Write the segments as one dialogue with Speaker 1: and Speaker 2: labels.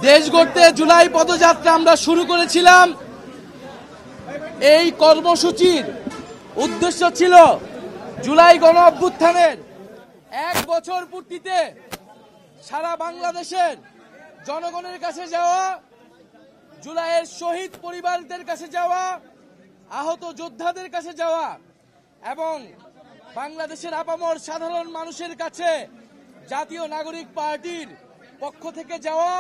Speaker 1: দেশ গড়তে জুলাই পদযাত্রা আমরা শুরু করেছিলাম। এই কর্মসূচির উদ্দেশ্য ছিল জুলাই গণ অভ্যুত্থানের 1 বছর পূর্তিতে সারা বাংলাদেশের জনগণের কাছে যাওয়া, জুলাইয়ের শহীদ পরিবারদের কাছে যাওয়া, আহত যোদ্ধাদের কাছে যাওয়া এবং বাংলাদেশের আপামর সাধারণ মানুষের কাছে জাতীয় নাগরিক পার্টির পক্ষ থেকে যাওয়া,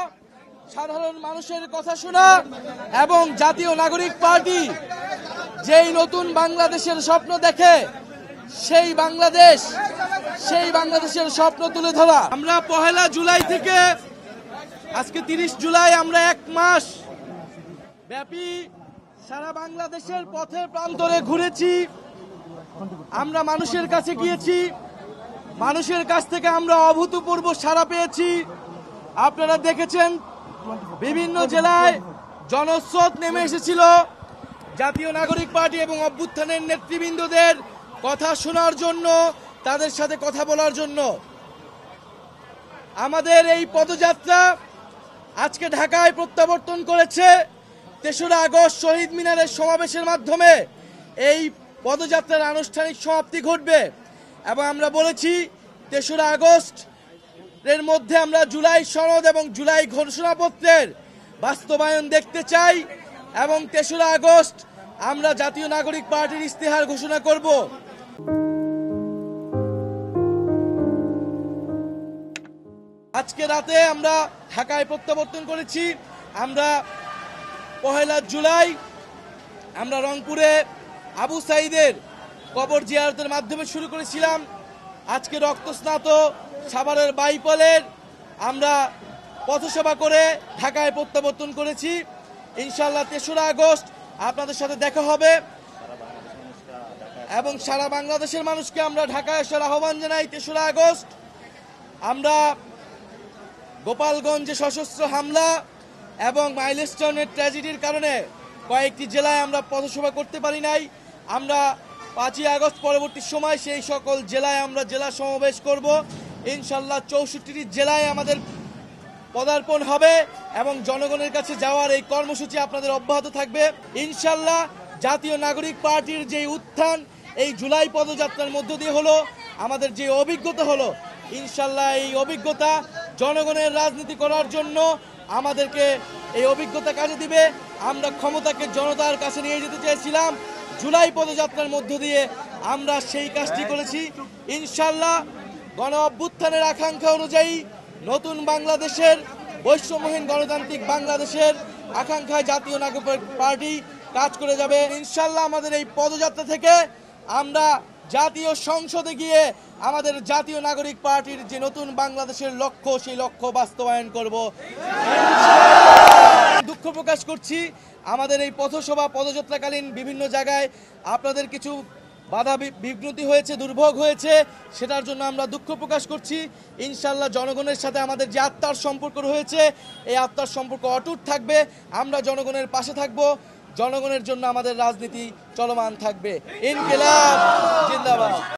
Speaker 1: সাধারণ মানুষের কথা শোনা এবং জাতীয় নাগরিক পার্টি যেই নতুন বাংলাদেশের স্বপ্ন দেখে সেই বাংলাদেশের স্বপ্ন তুলে ধরা। আমরা 1 জুলাই থেকে আজকে 30 জুলাই আমরা 1 মাস ব্যাপী সারা বাংলাদেশের পথে প্রান্তরে ঘুরেছি। আমরা মানুষের কাছে গিয়েছি, মানুষের কাছ থেকে আমরা অভূতপূর্ব সাড়া পেয়েছি। আপনারা দেখেছেন বিভিন্ন জেলায় জনস্রোত নেমে এসেছিল জাতীয় নাগরিক পার্টি এবং অভ্যুত্থানের নেতৃবৃন্দদের কথা শোনার জন্য, তাদের সাথে কথা বলার জন্য। আমাদের এই পদযাত্রা আজকে ঢাকায় প্রত্যাবর্তন করেছে। 3রা আগস্ট শহীদ মিনারের সমাবেশের মাধ্যমে এই পদযাত্রার আনুষ্ঠানিক সমাপ্তি ঘটবে এবং আমরা বলেছি 3রা আগস্ট এর মধ্যে আমরা জুলাই সনদ এবং জুলাই ঘোষণাপত্রের বাস্তবায়ন দেখতে চাই এবং 3রা আগস্ট আমরা জাতীয় নাগরিক পার্টির ইস্তেহার ঘোষণা করব। আজকে রাতে আমরা ঢাকায় প্রত্যাবর্তন করেছি। আমরা 1 জুলাই আমরা রংপুরে আবু সাইদের কবর জিয়ারতের মাধ্যমে শুরু করেছিলাম। আজকে রক্তস্নাত সাভারের বাইপলের আমরা পথসভা করে ঢাকায় প্রত্যাবর্তন করেছি। ইনশাআল্লাহ 3রা আগস্ট আপনাদের সাথে দেখা হবে এবং সারা বাংলাদেশের মানুষকে আমরা ঢাকায় আসার আহ্বান জানাই। 3রা আগস্ট আমরা গোপালগঞ্জে সশস্ত্র হামলা এবং মাইলস্টোনের ট্র্যাজেডির কারণে কয়েকটি জেলায় আমরা পথসভা করতে পারি নাই। আমরা 5ই আগস্ট পরবর্তী সময় সেই সকল জেলায় আমরা জেলা সমাবেশ করব। ইনশাল্লাহ 64টি জেলায় আমাদের পদার্পণ হবে এবং জনগণের কাছে যাওয়ার এই কর্মসূচি আপনাদের অব্যাহত থাকবে। ইনশাল্লাহ জাতীয় নাগরিক পার্টির যে উত্থান এই জুলাই পদযাত্রার মধ্য দিয়ে হলো, আমাদের যে অভিজ্ঞতা হলো, ইনশাল্লাহ এই অভিজ্ঞতা জনগণের রাজনীতি করার জন্য আমাদেরকে এই অভিজ্ঞতা কাজে দিবে। আমরা ক্ষমতাকে জনতার কাছে নিয়ে যেতে চেয়েছিলাম, জুলাই পদযাত্রার মধ্য দিয়ে আমরা সেই কাজটি করেছি। ইনশাল্লাহ গণ অভ্যুত্থানের আকাঙ্ক্ষা অনুযায়ী নতুন বাংলাদেশের, বৈষম্যহীন গণতান্ত্রিক বাংলাদেশের আকাঙ্ক্ষায় জাতীয় নাগরিক পার্টি কাজ করে যাবে। ইনশাল্লাহ আমাদের এই পদযাত্রা থেকে আমরা জাতীয় সংসদে গিয়ে আমাদের জাতীয় নাগরিক পার্টির যে নতুন বাংলাদেশের লক্ষ্য, সেই লক্ষ্য বাস্তবায়ন করব। দুঃখ প্রকাশ করছি আমাদের এই পথসভা পদযাত্রাকালীন বিভিন্ন জায়গায় আপনাদের কিছু বাধা বিঘ্নতি হয়েছে, দুর্ভোগ হয়েছে, সেটার জন্য আমরা দুঃখ প্রকাশ করছি। ইনশাল্লাহ জনগণের সাথে আমাদের যে আত্মার সম্পর্ক রয়েছে এই আত্মার সম্পর্ক অটুট থাকবে। আমরা জনগণের পাশে থাকব, জনগণের জন্য আমাদের রাজনীতি চলমান থাকবে। ইনকিলাব জিন্দাবাদ।